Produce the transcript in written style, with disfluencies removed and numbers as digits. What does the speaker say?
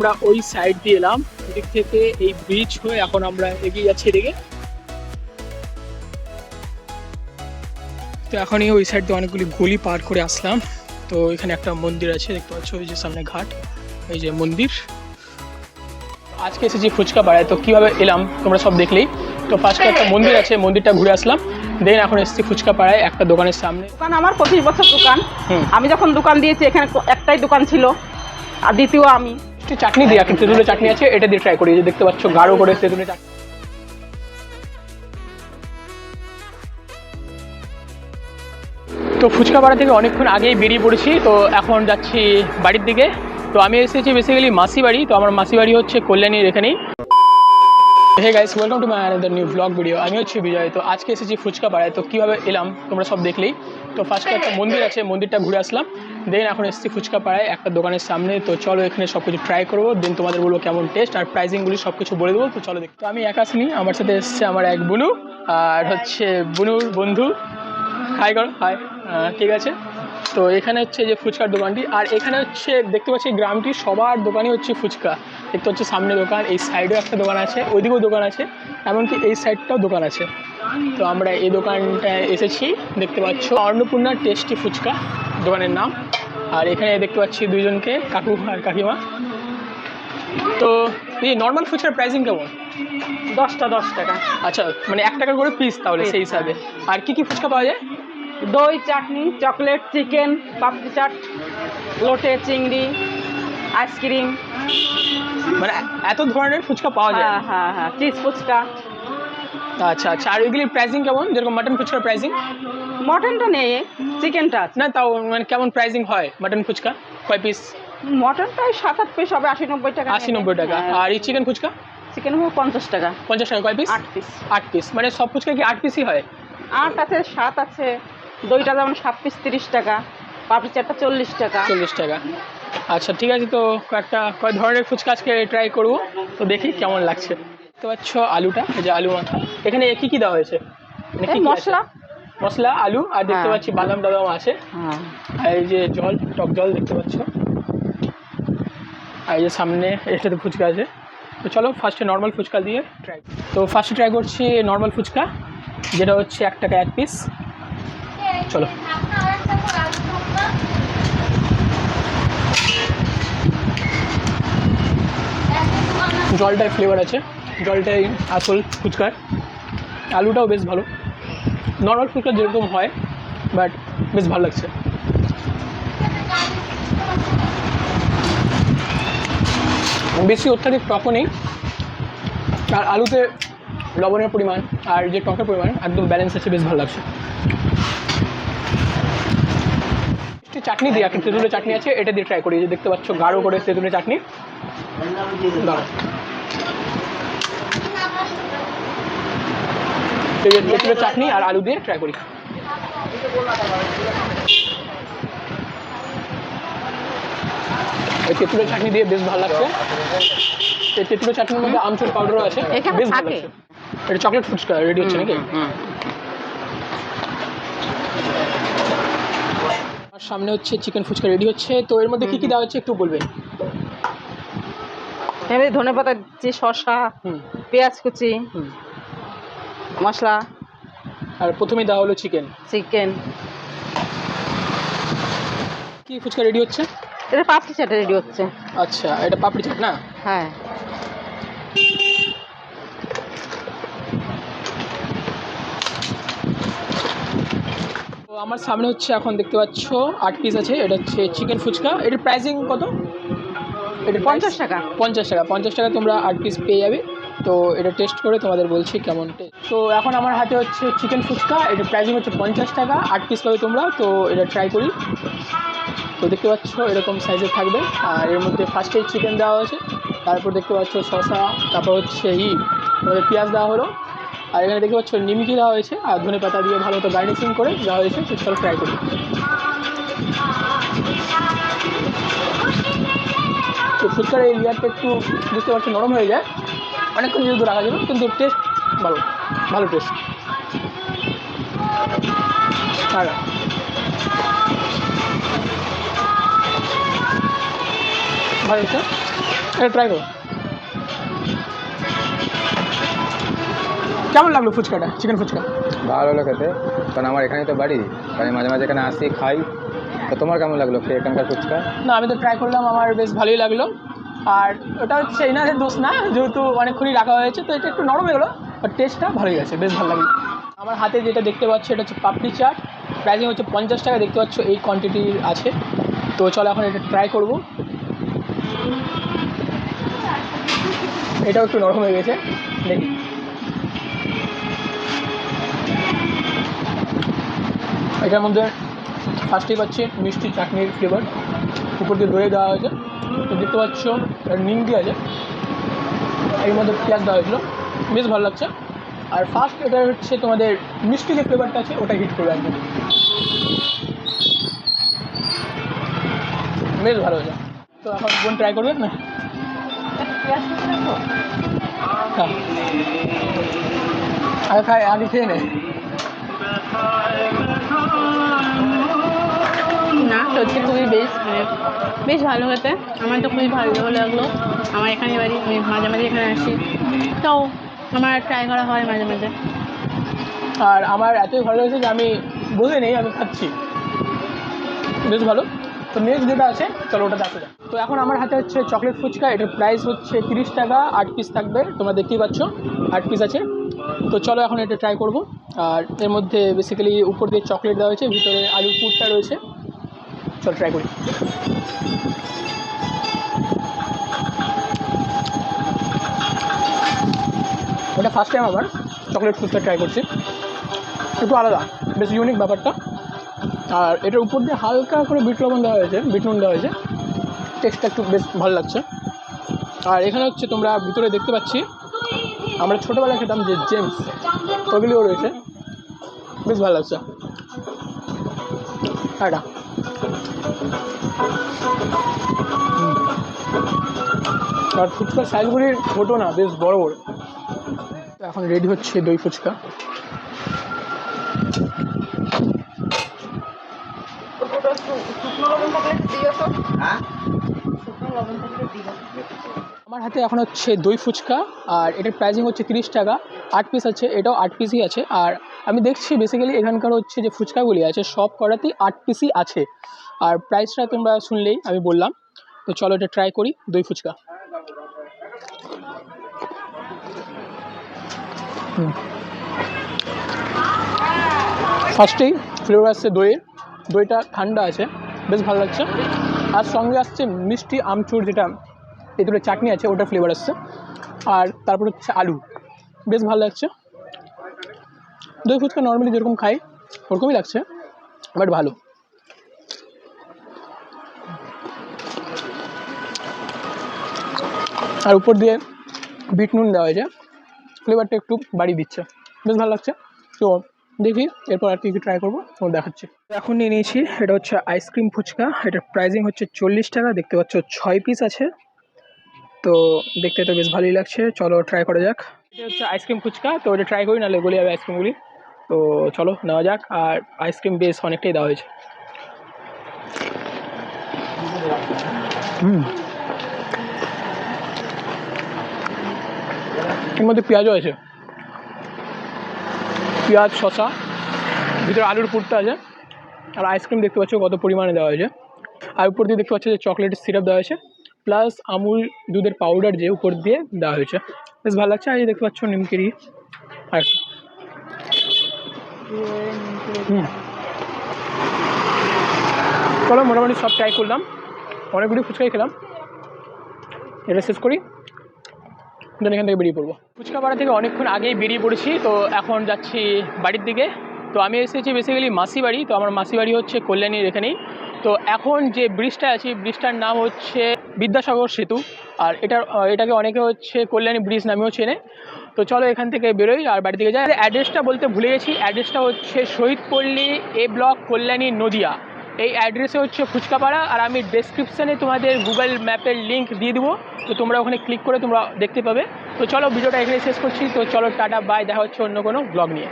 আমরা ওই সাইড দিয়ে এলাম, এদিক থেকে এই ব্রিজ হয়ে এখন আমরা এগিয়ে যাচ্ছি এদিকে। তো এখনই ওই সাইড দিয়ে অনেকগুলি গলি পার করে আসলাম। তো এখানে একটা মন্দির আছে দেখতে পাচ্ছ, ওই যে সামনে ঘাট, এই যে মন্দির। আজকে এসেছি ফুচকা পাড়ায়, তো কীভাবে এলাম তোমরা সব দেখলেই। তো ফার্স্টে একটা মন্দির আছে, মন্দিরটা ঘুরে আসলাম, দেন এখন এসেছি ফুচকা পাড়ায় একটা দোকানের সামনে। দোকান আমার 25 বছর দোকান। আমি যখন দোকান দিয়েছি এখানে একটাই দোকান ছিল, আর দ্বিতীয় আমি। চাটনি দিয়ে একটা তেঁতুলের চাটনি আছে, এটা দিয়ে ট্রাই করি। যে দেখতে পাচ্ছ গাঢ় করে তেঁতুলের চাটনি। তো ফুচকা পাড়া থেকে অনেকক্ষণ আগেই বেরিয়ে পড়েছি, তো এখন যাচ্ছি বাড়ির দিকে। তো আমি এসেছি বেসিক্যালি মাসি বাড়ি, তো আমার মাসি বাড়ি হচ্ছে কল্যাণীর এখানেই। Hey guys, welcome to my another new blog video. আমি হচ্ছে বিজয়। তো আজকে এসেছি ফুচকা পাড়ায়, তো কীভাবে এলাম তোমরা সব দেখলেই। তো ফার্স্টে একটা মন্দির আছে, মন্দিরটা ঘুরে আসলাম, দেন এখন এসেছি ফুচকা পাড়ায় একটা দোকানের সামনে। তো চলো এখানে সব কিছু ট্রাই করবো, দেন তোমাদের বলবো কেমন টেস্ট আর প্রাইসিংগুলি সব কিছু বলে দেবো। তো চলো দেখ। তো আমি একা আসিনি, আমার সাথে এসছে আমার এক বুনু, আর হচ্ছে বুনুর বন্ধু। হাই করো, হাই। ঠিক আছে। তো এখানে হচ্ছে যে ফুচকার দোকানটি, আর এখানে হচ্ছে দেখতে পাচ্ছি গ্রামটি সবার দোকানই হচ্ছে ফুচকা। দেখতে হচ্ছে সামনে দোকান, এই সাইডেও একটা দোকান আছে, ওইদিকেও দোকান আছে, এমনকি এই সাইডটাও দোকান আছে। তো আমরা এই দোকানটায় এসেছি, দেখতে পাচ্ছ অন্নপূর্ণা টেস্টি ফুচকা দোকানের নাম। আর এখানে দেখতে পাচ্ছি দুইজনকে, কাকু আর কাকিমা। তো এই নর্মাল ফুচকার প্রাইসিং কেমন? 10টা 10 টাকা। আচ্ছা, মানে 1 টাকা করে পিস তাহলে সেই হিসাবে। আর কি কি ফুচকা পাওয়া যায়? দই, চাটনি, চকলেট, চিকেন, পাপড়ি চাট, লোটে, চিংড়ি, আইসক্রিম। মানে এত ধরনের ফুচকা পাওয়া যায়? হ্যাঁ হ্যাঁ হ্যাঁ, চিজ ফুচকা। আচ্ছা আচ্ছা। আর এগুলির প্রাইসিং কেমন, যেরকম মাটন ফুচকার প্রাইসিং? মটনটা নেই, চিকেনটা আছে। না তাও মানে কেমন প্রাইসিং হয় মাটন ফুচকা, কয় পিস? মটনটাই 7-8 পিস হবে, 80-90 টাকা। 80-90 টাকা। আর এই চিকেন ফুচকা? চিকেন হবে 50 টাকা। 50 টাকা। কয় পিস? 8 পিস। 8 পিস। মানে সব ফুচকা কি 8 পিসই হয়? 8 আছে, 7 আছে। দইটা যেমন 7 পিস 30 টাকা, পাপড়ি চাটটা 40 টাকা। 40 টাকা। আচ্ছা ঠিক আছে। তো কয় ধরনের ফুচকা আজকে ট্রাই করবো, তো দেখি কেমন লাগছে। দেখতে পাচ্ছ আলুটা, এই যে আলু মাখা। এখানে কি কি দেওয়া হয়েছে? মানে কি মশলা, মশলা, আলু, আর দেখতে পাচ্ছি বাদাম টাদাম আছে। আর এই যে জল, টক জল দেখতে পাচ্ছ। আর এই যে সামনে এটাতে ফুচকা আছে। তো চলো ফার্স্টে নর্মাল ফুচকা দিয়ে ট্রাই। তো ফার্স্টে ট্রাই করছি নর্মাল ফুচকা, যেটা হচ্ছে 1 টাকা 1 পিস। চলো। জলটায় ফ্লেভার আছে, জলটাই আসল ফুচকার। আলুটাও বেশ ভালো, নর্মাল ফুচকা যেরকম হয়, বাট বেশ ভালো লাগছে। বেশি অত্যাধিক টকও নেই, আর আলুতে লবণের পরিমাণ আর যে টকের পরিমাণ একদম ব্যালেন্স আছে, বেশ ভালো লাগছে। চাটনি দিয়ে একটা তেঁতুলের চাটনি আছে, এটা দিয়ে ট্রাই করি। যে দেখতে পাচ্ছ গাঢ় করে তেঁতুলের চাটনি। তেঁতুলের চাটনি আর আলু দিয়ে ট্রাই করি। এই তেঁতুলের চাটনি দিয়ে বেশ ভালো লাগছে। এই তেঁতুলের চাটনির মধ্যে আমচুর পাউডারও আছে, বেশ ভালো লাগছে। এটা চকলেট ফুচকা রেডি হচ্ছে নাকি? আর সামনে হচ্ছে চিকেন ফুচকা রেডি হচ্ছে। তো এর মধ্যে কি কি দেওয়া হচ্ছে একটু বলবেন? ধনেপাতা দিচ্ছি, শসা, পেঁয়াজ কুচি, মশলা। আর প্রথমেই দেওয়া হলো চিকেন। কি ফুচকা রেডি হচ্ছে? এটা পাপড়ি চাট রেডি হচ্ছে। আচ্ছা, এটা পাপড়ি চাট না? হ্যাঁ। তো আমার সামনে হচ্ছে এখন দেখতে পাচ্ছ 8 পিস আছে। এটা হচ্ছে চিকেন ফুচকা। এটার প্রাইসিং কত? এটা 50 টাকা। 50 টাকা। 50 টাকা তোমরা 8 পিস পেয়ে যাবে। তো এটা টেস্ট করে তোমাদের বলছি কেমন টেস্ট। তো এখন আমার হাতে হচ্ছে চিকেন ফুচকা, এটার প্রাইসিং হচ্ছে 50 টাকা, 8 পিস পাবে তোমরা। তো এটা ট্রাই করি। তো দেখতে পাচ্ছ এরকম সাইজের থাকবে, আর এর মধ্যে ফার্স্টেই চিকেন দেওয়া হয়েছে, তারপর দেখতে পাচ্ছ শসা, তারপর হচ্ছে তোমাদের পেঁয়াজ দেওয়া হলো, আর এখানে দেখতে পাচ্ছ নিমকি দেওয়া হয়েছে, আর ধনে পাতা দিয়ে ভালো মতো গার্নিশিং করে দেওয়া হয়েছে। তো চলো ট্রাই করি। তো ফুচকার এই লেয়ারটা একটু বুঝতে পারছো নরম হয়ে যায়, অনেকক্ষণ যেহেতু রাখা যাবে, কিন্তু টেস্ট ভালো, ভালো টেস্ট। আর ভালো হচ্ছে। ট্রাই করো। কেমন লাগলো ফুচকাটা, চিকেন ফুচকা? ভালো হলো খেতে, কারণ আমার এখানেই তো বাড়ি, আমি মাঝে মাঝে এখানে আসি খাই। তো তোমার কেমন লাগলো খেয়ে এখানকার ফুচকা? না, আমি তো ট্রাই করলাম, আমার বেশ ভালোই লাগলো। আর ওটা হচ্ছে এনাদের দোষ না, যেহেতু অনেকক্ষণই রাখা হয়েছে তো এটা একটু নরম হয়ে গেলো, বাট টেস্টটা ভালোই আছে, বেশ ভালো লাগলো। আমার হাতে যেটা দেখতে পাচ্ছ এটা হচ্ছে পাপড়ি চাট, প্রাইসিং হচ্ছে 50 টাকা, দেখতে পাচ্ছ এই কোয়ান্টিটির আছে। তো চলো এখন এটা ট্রাই করবো। এটাও একটু নরম হয়ে গেছে, দেখি। এটার মধ্যে ফার্স্টেই পাচ্ছি মিষ্টি চাটনির ফ্লেভার, উপর দিয়ে দই দেওয়া হয়েছে। তো দেখতে পাচ্ছ নিমকি আছে, এর মধ্যে পেঁয়াজ দেওয়া হয়েছিল, বেশ ভালো লাগছে। আর ফার্স্ট এটা হচ্ছে তোমাদের মিষ্টি যে ফ্লেভারটা আছে ওটা হিট করবে একদম, বেশ ভালো হয়েছে। তো এখন বোন ট্রাই করবে না? হ্যাঁ, আগে খাই, আগে খেয়ে নেয়। না সত্যি খুবই বেশ ভালো হতে, আমার তো খুবই ভালো লাগলো। আমার এখানে বাড়ি, আমি মাঝে মাঝে এখানে আসি, তো আমার ট্রাই করা হয় মাঝে মাঝে। আর আমার এতই ভালো লেগেছে যে আমি বলে নেই, আমি খাচ্ছি, বেশ ভালো। তো নেক্সট যেটা আছে চলো ওটা দেখা যাক। তো এখন আমার হাতে হচ্ছে চকলেট ফুচকা, এটার প্রাইস হচ্ছে 30 টাকা, 8 পিস থাকবে, তোমরা দেখতেই পাচ্ছ 8 পিস আছে। তো চলো এখন এটা ট্রাই করব। আর এর মধ্যে বেসিক্যালি উপর দিয়ে চকলেট দেওয়া হয়েছে, ভিতরে আলুর পুরটা রয়েছে। চলো ট্রাই করি। এটা ফার্স্ট টাইম আমার চকলেট ফুচকা ট্রাই করছি, একটু আলাদা, বেশ ইউনিক ব্যাপারটা। আর এটার উপর দিয়ে হালকা করে বিট লবণ দেওয়া হয়েছে, বিট নুন দেওয়া হয়েছে, টেস্টটা একটু বেশ ভালো লাগছে। আর এখানে হচ্ছে তোমরা ভিতরে দেখতে পাচ্ছি আমরা ছোটোবেলায় খেতাম যে জেমস, ওগুলিও রয়েছে, বেশ ভালো লাগছে। এটা আর ফুচকার সাইজগুলি ছোটো না, বেশ বড় বড়। তো এখন রেডি হচ্ছে দই ফুচকা। আমার হাতে এখন হচ্ছে দই ফুচকা, আর এটার প্রাইসিং হচ্ছে 30 টাকা, 8 পিস আছে, এটাও 8 পিসই আছে। আর আমি দেখছি বেসিক্যালি এখানকার হচ্ছে যে ফুচকাগুলি আছে সব কটাতেই 8 পিসই আছে। আর প্রাইসটা তোমরা শুনলেই আমি বললাম। তো চলো এটা ট্রাই করি, দই ফুচকা। ফার্স্টেই ফ্লেভার আসছে দইয়ের, দইটা ঠান্ডা আছে, বেশ ভালো লাগছে। আর সঙ্গে আসছে মিষ্টি আমচুর, যেটা এগুলো চাটনি আছে ওটার ফ্লেভার আসছে। আর তারপর হচ্ছে আলু, বেশ ভালো লাগছে। দই ফুচকা নর্মালি যেরকম খাই ওরকমই লাগছে, বাট ভালো। আর উপর দিয়ে বিট নুন দেওয়া হয়েছে, ফ্লেভারটা একটু বাড়িয়ে দিচ্ছে, বেশ ভালো লাগছে। তো দেখি এরপর আর কি ট্রাই করবো, ও দেখাচ্ছি। এখন নিয়ে নিয়েছি, এটা হচ্ছে আইসক্রিম ফুচকা, এটার প্রাইসিং হচ্ছে 40 টাকা, দেখতে পাচ্ছ 6 পিস আছে। তো দেখতে তো বেশ ভালোই লাগছে, চলো ট্রাই করা যাক। এটা হচ্ছে আইসক্রিম ফুচকা, তো এটা ট্রাই করি, নাহলে গলে যাবে আইসক্রিমগুলি। তো চলো নেওয়া যাক। আর আইসক্রিম বেশ অনেকটাই দেওয়া হয়েছে। এর মধ্যে পেঁয়াজও আছে, পেঁয়াজ, শসা, ভিতরে আলুর পুরটা আছে। আর আইসক্রিম দেখতে পাচ্ছ কত পরিমাণে দেওয়া হয়েছে। আর উপর দিয়ে দেখতে পাচ্ছ যে চকলেটের সিরাপ দেওয়া হয়েছে, প্লাস আমুল দুধের পাউডার যে উপর দিয়ে দেওয়া হয়েছে, বেশ ভালো লাগছে। আর এই দেখতে পাচ্ছ নিমকিরি আর চলো মোটামুটি সব ট্রাই করলাম, অনেকগুলি ফুচকাই খেলাম। এটা শেষ করি, দেন এখান থেকে বেরিয়ে পড়বো। ফুচকা পাড়া থেকে অনেকক্ষণ আগেই বেরিয়ে পড়েছি, তো এখন যাচ্ছি বাড়ির দিকে। তো আমি এসেছি বেসিক্যালি মাসি বাড়ি, তো আমার মাসি বাড়ি হচ্ছে কল্যাণীর এখানেই। তো এখন যে ব্রিজটা আছে, ব্রিজটার নাম হচ্ছে বিদ্যাসাগর সেতু, আর এটাকে অনেকে হচ্ছে কল্যাণী ব্রিজ নামেও চেনে। তো চলো এখান থেকে বেরোই আর বাড়ি থেকে যাই। অ্যাড্রেসটা বলতে ভুলে গেছি, অ্যাড্রেসটা হচ্ছে শহীদপল্লী, এ ব্লক, কল্যাণী, নদিয়া। এই অ্যাড্রেসে হচ্ছে ফুচকাপাড়া। আর আমি ডেসক্রিপশানে তোমাদের গুগল ম্যাপের লিঙ্ক দিয়ে দেবো, তো তোমরা ওখানে ক্লিক করে তোমরা দেখতে পাবে। তো চলো ভিডিওটা এখানে শেষ করছি, তো চলো টাটা বাই, দেখা হচ্ছে অন্য কোনো ব্লগ নিয়ে।